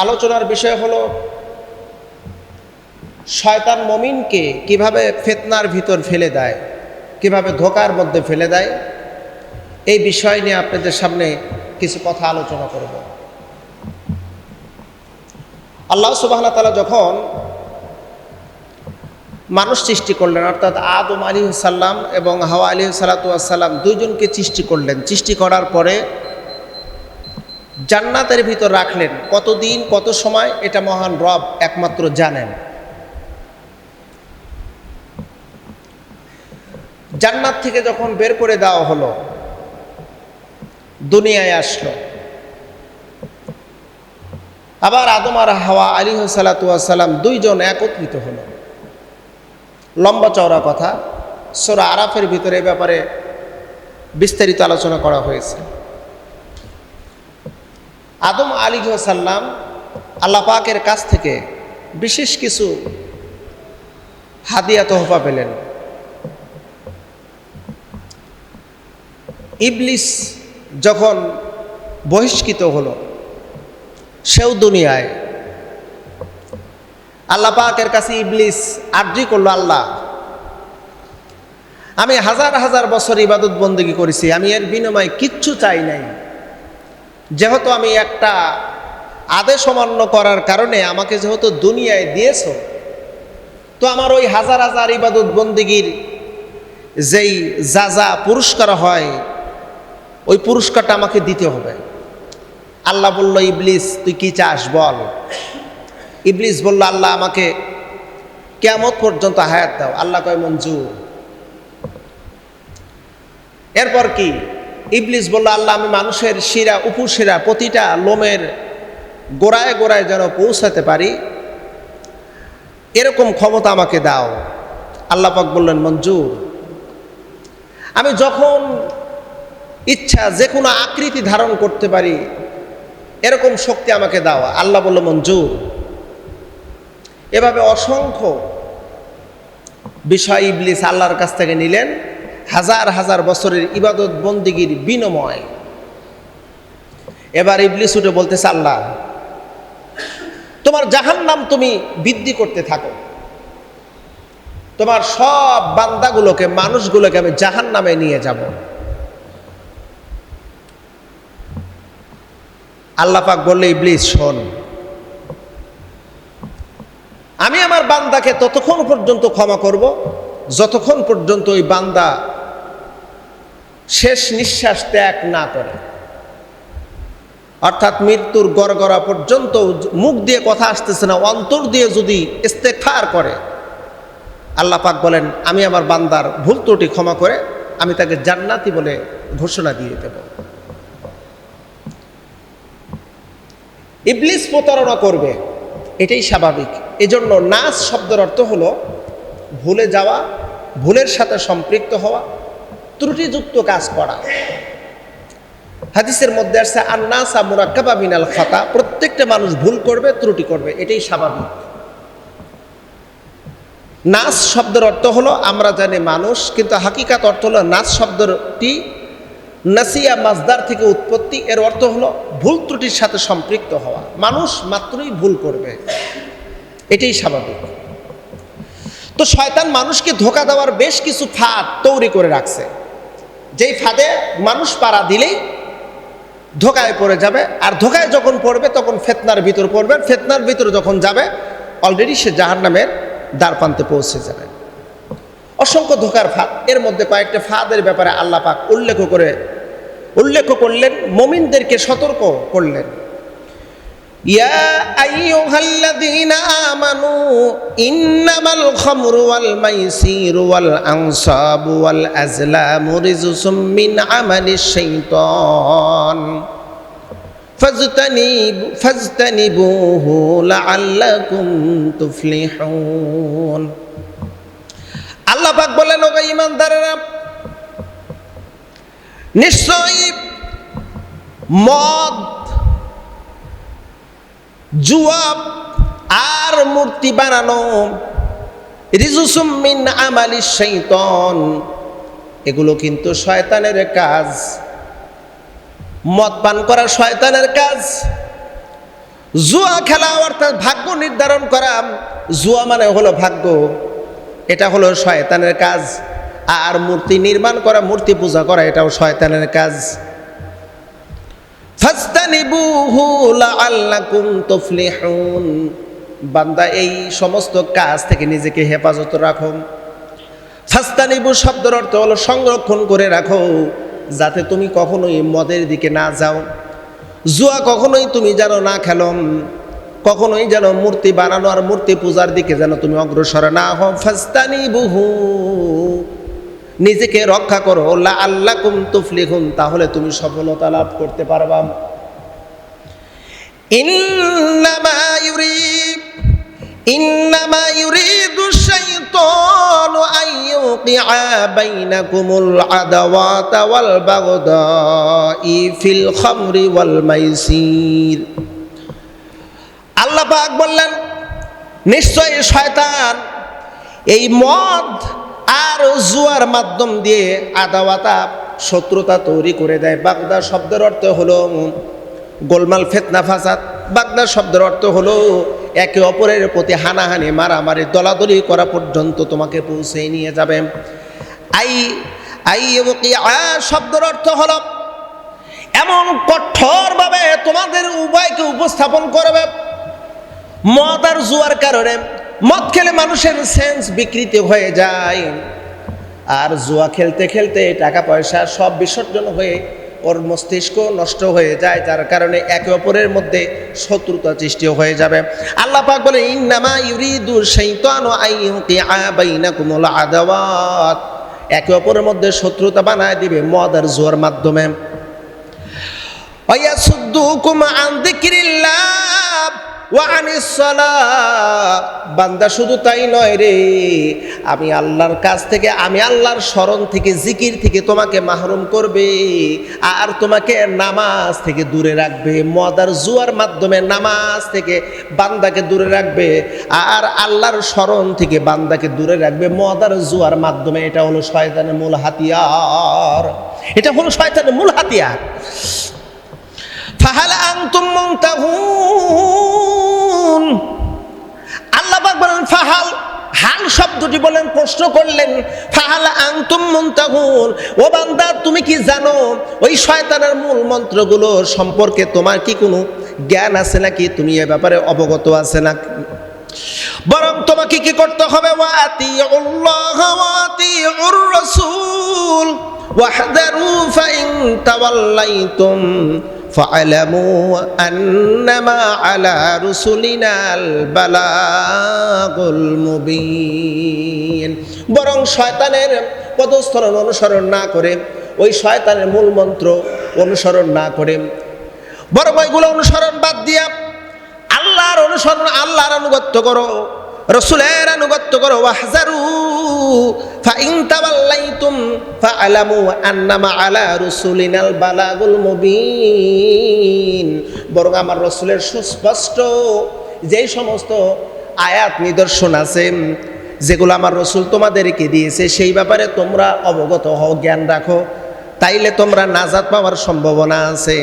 আলোচনার বিষয় হলো শয়তান মুমিনকে কিভাবে ফিতনার ভিতর ফেলে দেয়, কিভাবে ধোঁকার মধ্যে ফেলে দেয়। এই বিষয় নিয়ে আপনাদের সামনে কিছু কথা আলোচনা করব। আল্লাহ সুবহানাহু ওয়া তাআলা যখন মানুষ সৃষ্টি করলেন, অর্থাৎ আদম আলাইহিস সালাম এবং হাওয়া আলাইহিস সালাতু ওয়াস সালাম দুইজনকে সৃষ্টি করলেন। সৃষ্টি করার পরে জান্নাতের ভিতর রাখলেন। কতদিন কত সময় এটা মহান রব একমাত্র জানেন। জান্নাত থেকে যখন বের করে দেওয়া হলো, দুনিয়ায় আসলো, আবার আদম আর হাওয়া আলাইহিস সালাতু ওয়াস সালাম দুইজন একত্রিত হলো। লম্বা চওড়া কথা, সূরা আরাফের ভিতরে এ ব্যাপারে বিস্তারিত আলোচনা করা হয়েছে। আদম আলাইহিস সালাম আল্লাহ পাকের কাছ থেকে বিশেষ কিছু হাদিয়া তোহফা পেলেন। ইবলিস যখন বহিষ্কৃত হলো, সেও দুনিয়ায় আল্লাহ পাকের কাছে ইবলিস আরজি করলো, আল্লাহ আমি হাজার হাজার বছর ইবাদত বন্দেগী করেছি, আমি এর বিনিময়ে কিচ্ছু চাই নাই। যেহেতু আমি একটা আদেশ অমান্য করার কারণে আমাকে যেহেতু দুনিয়ায় দিয়েছো, তো আমার ওই হাজার হাজার ইবাদত বন্দেগীর যেই যা পুরস্কার হয়, ওই পুরস্কারটা আমাকে দিতে হবে। আল্লাহ বলল, ইবলিস তুই কি চাস বল। ইবলিস বলল, আল্লাহ আমাকে কিয়ামত পর্যন্ত হায়াত দাও। আল্লাহ কয় মঞ্জুর। এরপর কি? ইবলিস বলল, আল্লাহ আমি মানুষের শিরা উপশিরা প্রতিটা লোমের গোড়ায় গোড়ায় যেন পৌঁছাতে পারি, এরকম ক্ষমতা আমাকে দাও। আল্লাহ পাক বললেন মঞ্জুর। আমি যখন ইচ্ছা যে কোনো আকৃতি ধারণ করতে পারি, এরকম শক্তি আমাকে দাও। আল্লাহ বলল মঞ্জুর। এভাবে অসংখ্য বিষয় ইবলিস আল্লাহর কাছ থেকে নিলেন, হাজার হাজার বছরের ইবাদত বন্দেগীর বিনিময়। এবার ইবলিস উঠে বলতেছে, আল্লাহ তোমার জাহান্নাম তুমি বৃদ্ধি করতে থাকো, তোমার সব বান্দাগুলোকে মানুষগুলোকে আমি জাহান্নামে নিয়ে যাব। আল্লাহ পাক বললে, ইবলিস শোন, আমি আমার বান্দাকে ততক্ষণ পর্যন্ত ক্ষমা করব যতক্ষণ পর্যন্ত ওই বান্দা শেষ নিঃশ্বাস ত্যাগ না করে, অর্থাৎ মৃত্যুর গড়গড়া পর্যন্ত মুখ দিয়ে কথা আসতেছে না, অন্তর দিয়ে যদি ইস্তেগফার করে, আল্লাহ পাক বলেন আমি আমার বান্দার ভুল ত্রুটি ক্ষমা করে আমি তাকে জান্নাতি বলে ঘোষণা দিয়ে দেব। ইবলিস প্রতারণা করবে, এটাই স্বাভাবিক। এজন্য নাস শব্দের অর্থ হলো ভুলে যাওয়া, ভুলের সাথে সম্পৃক্ত হওয়া, ত্রুটিযুক্ত কাজ করা। হাদিসের মধ্যে আসছে আন্নাসা মুরাক্কাবা মিনাল খাতা, প্রত্যেকটা মানুষ ভুল করবে, ত্রুটি করবে, এটাই স্বাভাবিক। নাস শব্দের অর্থ হলো আমরা জানি মানুষ, কিন্তু হাকিকাত অর্থ হলো নাস শব্দটি নাসিয়া মাজদার থেকে উৎপত্তি। এর অর্থ হলো ভুল ত্রুটির সাথে সম্পৃক্ত হওয়া। মানুষ মাত্রই ভুল করবে, এটাই স্বাভাবিক। তো শয়তান মানুষকে ধোঁকা দেওয়ার বেশ কিছু ফাঁদ তৈরি করে রাখছে, যেই ফাঁদে মানুষ পাড়া দিলেই ধোঁকায় পড়ে যাবে। আর ধোঁকায় যখন পড়বে তখন ফিতনার ভিতর পড়বে, ফিতনার ভিতরে যখন যাবে অলরেডি সে জাহান্নামের দ্বারপ্রান্তে পৌঁছে যাবে। অসংখ্য ধোঁকার ফাঁদ। এর মধ্যে কয়েকটা ফাঁদের ব্যাপারে আল্লাহ পাক উল্লেখ করলেন, মুমিনদেরকে সতর্ক করলেন। ইয়া আইয়ুহাল্লাযীনা আমানু ইন্নামাল খামরু ওয়াল মাইসিরু ওয়াল আনসাবু ওয়াল আজলামু রিজসুম মিন আমালিশ শাইতান ফাজতানিবুহু লাআল্লাকুম তুফলিহুন। আল্লাহ পাক বলেন, ও ঈমানদারেরা, নিশ্চয়ই মদ, জুয়া আর মূর্তি বানানো, রিজসুম মিন আমালিশ শাইতান, এগুলো কিন্তু শয়তানের কাজ। মদ পান করা শয়তানের কাজ, জুয়া খেলা অর্থাৎ ভাগ্য নির্ধারণ করা। জুয়া মানে হলো ভাগ্য, এটা হলো শয়তানের কাজ। আর মূর্তি নির্মাণ করা, মূর্তি পূজা করা, এটাও শয়তানের কাজ। ফাস্তানিবুহু লাআল্লাকুম তুফলিহুন। বান্দা এই সমস্ত কাজ থেকে নিজেকে হেফাজত রাখো। ফাস্তানিবু শব্দের অর্থ হলো সংরক্ষণ করে রাখো, যাতে তুমি কখনোই মদের দিকে না যাও, জুয়া কখনোই তুমি যেন না খেলো, কখনোই যেন মূর্তি বানানো আর মূর্তি পূজার দিকে যেন তুমি অগ্রসর না হও। ফাস্তানিবুহু, নিজেকে রক্ষা করো। লাআল্লাকুম তুফলিহুন, তাহলে তুমি সফলতা লাভ করতে পারবা। ইন্নামা ইউরিদু শাইতানু আন ইউকিআ বাইনাকুমুল আদাওয়াতা ওয়াল বাগদাই ফিল খামরি ওয়াল মাইসির। আল্লাহ পাক বললেন, নিশ্চয়ই শয়তান এই মদ আর জুয়ার মাধ্যম দিয়ে আদাওয়াতা, শত্রুতা তৈরি করে দেয়। বাগদা শব্দের অর্থ হলো গোলমাল, ফিতনা, ফাসাদ। বাগদা শব্দের অর্থ হলো একে অপরের প্রতি হানাহানি, মারামারি, দলাদলি করা পর্যন্ত তোমাকে পৌঁছে নিয়ে যাবে। শব্দের অর্থ হলো এমন কঠোরভাবে তোমাদের উভয়কে উপস্থাপন করবে। মদ আর জুয়ার কারণে, মদ খেলে মানুষের সেন্স বিকৃত হয়ে যায়, আর জুয়া খেলতে খেলতে টাকা পয়সা সব বিসর্জন হয়ে ওর মস্তিষ্ক নষ্ট হয়ে যায়, যার কারণে একে অপরের মধ্যে শত্রুতা সৃষ্টি হয়ে যাবে। আল্লাহ পাক বলে, ইন্নামা ইউরিদু শাইতানু আন ইউকিআ বাইনাকুমুল আদাওয়াত, একে অপরের মধ্যে শত্রুতা বানায় দিবে মদ আর জুয়ার মাধ্যমে। ওয়া ইয়াসুদ্দুকুম আন যিকরিল্লাহ ওয়া আনিস সালাহ। বান্দা শুধু তাই নয় রে, আমি আল্লাহর কাছ থেকে, আমি আল্লাহর স্মরণ থেকে, জিকির থেকে তোমাকে মাহরুম করবে, আর তোমাকে নামাজ থেকে দূরে রাখবে। মদ আর জুয়ার মাধ্যমে নামাজ থেকে বান্দাকে দূরে রাখবে, আর আল্লাহর স্মরণ থেকে বান্দাকে দূরে রাখবে মদ আর জুয়ার মাধ্যমে। এটা হলো শয়তানের মূল হাতিয়ার, এটা হলো শয়তানের মূল হাতিয়ার। ফাহাল আনতুম মুনতাহুন। আল্লাহ পাক বলেন ফাহাল, হাল শব্দটি বলেন, প্রশ্ন করলেন। ফাহাল আনতুম মুনতাহুন, ও বান্দা তুমি কি জানো ওই শয়তানের মূল মন্ত্রগুলো সম্পর্কে তোমার কি কোনো জ্ঞান আছে নাকি? তুমি এ ব্যাপারে অবগত আছে না? বরং তোমাকে কি করতে হবে? ওয়াতিউল্লাহ ওয়াতিউর রাসূল ওয়াহদারু ফাইন তাওয়াল্লাইতুম ফা'লামু আন্নামা আলা রুসুলিনাল বালাগুল মুবিন। বরং শয়তানের পদস্থলন অনুসরণ না করে, ওই শয়তানের মূল মন্ত্র অনুসরণ না করে, বরং ওইগুলো অনুসরণ বাদ দিয়া আল্লাহর অনুসরণ, আল্লাহর আনুগত্য করো, রসুলের আনুগত্য করো। ওয়াহজারু ফাইন তাওয়াল্লাইতুম ফা'লামু আন্নামা আলা রুসুলিনাল বালাগুল মুবিন। বরং আমার রসুলের সুস্পষ্ট যেই সমস্ত আয়াত নিদর্শন আছে, যেগুলো আমার রসুল তোমাদেরকে দিয়েছে, সেই ব্যাপারে তোমরা অবগত হও, জ্ঞান রাখো, তাইলে তোমরা নাজাত পাওয়ার সম্ভাবনা আছে।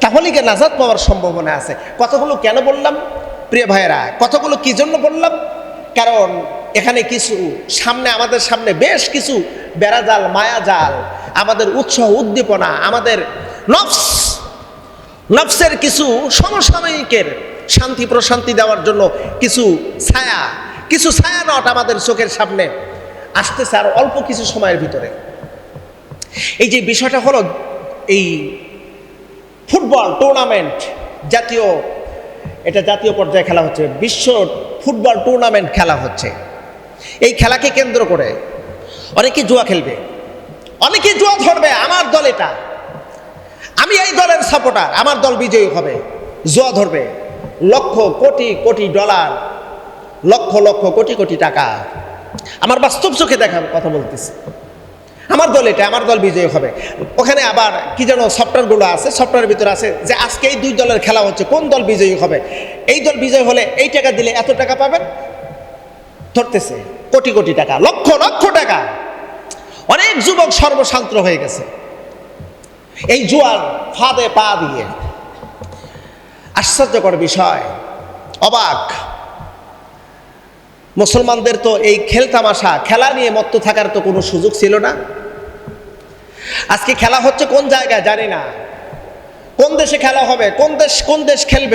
তাহলে কি নাজাত পাওয়ার সম্ভাবনা আছে। কথাগুলো কেন বললাম প্রিয় ভাইয়েরা? কথাগুলো কি জন্য বললাম? কারণ এখানে কিছু সামনে, আমাদের সামনে বেশ কিছু বেড়াজাল, মায়াজাল, আমাদের উৎসাহ উদ্দীপনা, আমাদের নফসের কিছু সমসাময়িকের শান্তি প্রশান্তি দেওয়ার জন্য কিছু ছায়ানট আমাদের চোখের সামনে আসতেছে আর অল্প কিছু সময়ের ভিতরে। এই যে বিষয়টা হলো, এই ফুটবল টুর্নামেন্ট, এটা জাতীয় পর্যায়ে খেলা হচ্ছে, বিশ্ব ফুটবল টুর্নামেন্ট খেলা হচ্ছে। এই খেলাকে কেন্দ্র করে অনেকে জুয়া খেলবে, অনেকে জুয়া ধরবে। আমার দল এটা, আমি এই দলের সাপোর্টার, আমার দল বিজয়ী হবে। জুয়া ধরবে, লক্ষ কোটি কোটি ডলার, লক্ষ লক্ষ কোটি কোটি টাকা। আমার বাস্তব চোখে দেখা কথা বলতেছি। আমার দল এটা, আমার দল বিজয়ী হবে। ওখানে আবার কি যেন সফটওয়্যারগুলো আছে, সফটওয়্যারের ভিতরে আছে যে আজকে এই দুই দলের খেলা হচ্ছে, কোন দল বিজয়ী হবে, এই দল বিজয়ী হলে এই টাকা দিলে এত টাকা পাবেন। ধরতেছে কোটি কোটি টাকা, লক্ষ লক্ষ টাকা। অনেক যুবক সর্বশান্ত হয়ে গেছে এই জুয়ার ফাঁদে পা দিয়ে। আশ্চর্যকর বিষয়, অবাক। মুসলমানদের তো এই খেলতামাশা, খেলা নিয়ে মত্ত থাকার তো কোনো সুযোগ ছিল না। আজকে খেলা হচ্ছে কোন জায়গায় জানি না, কোন দেশে খেলা হবে, কোন দেশ খেলবে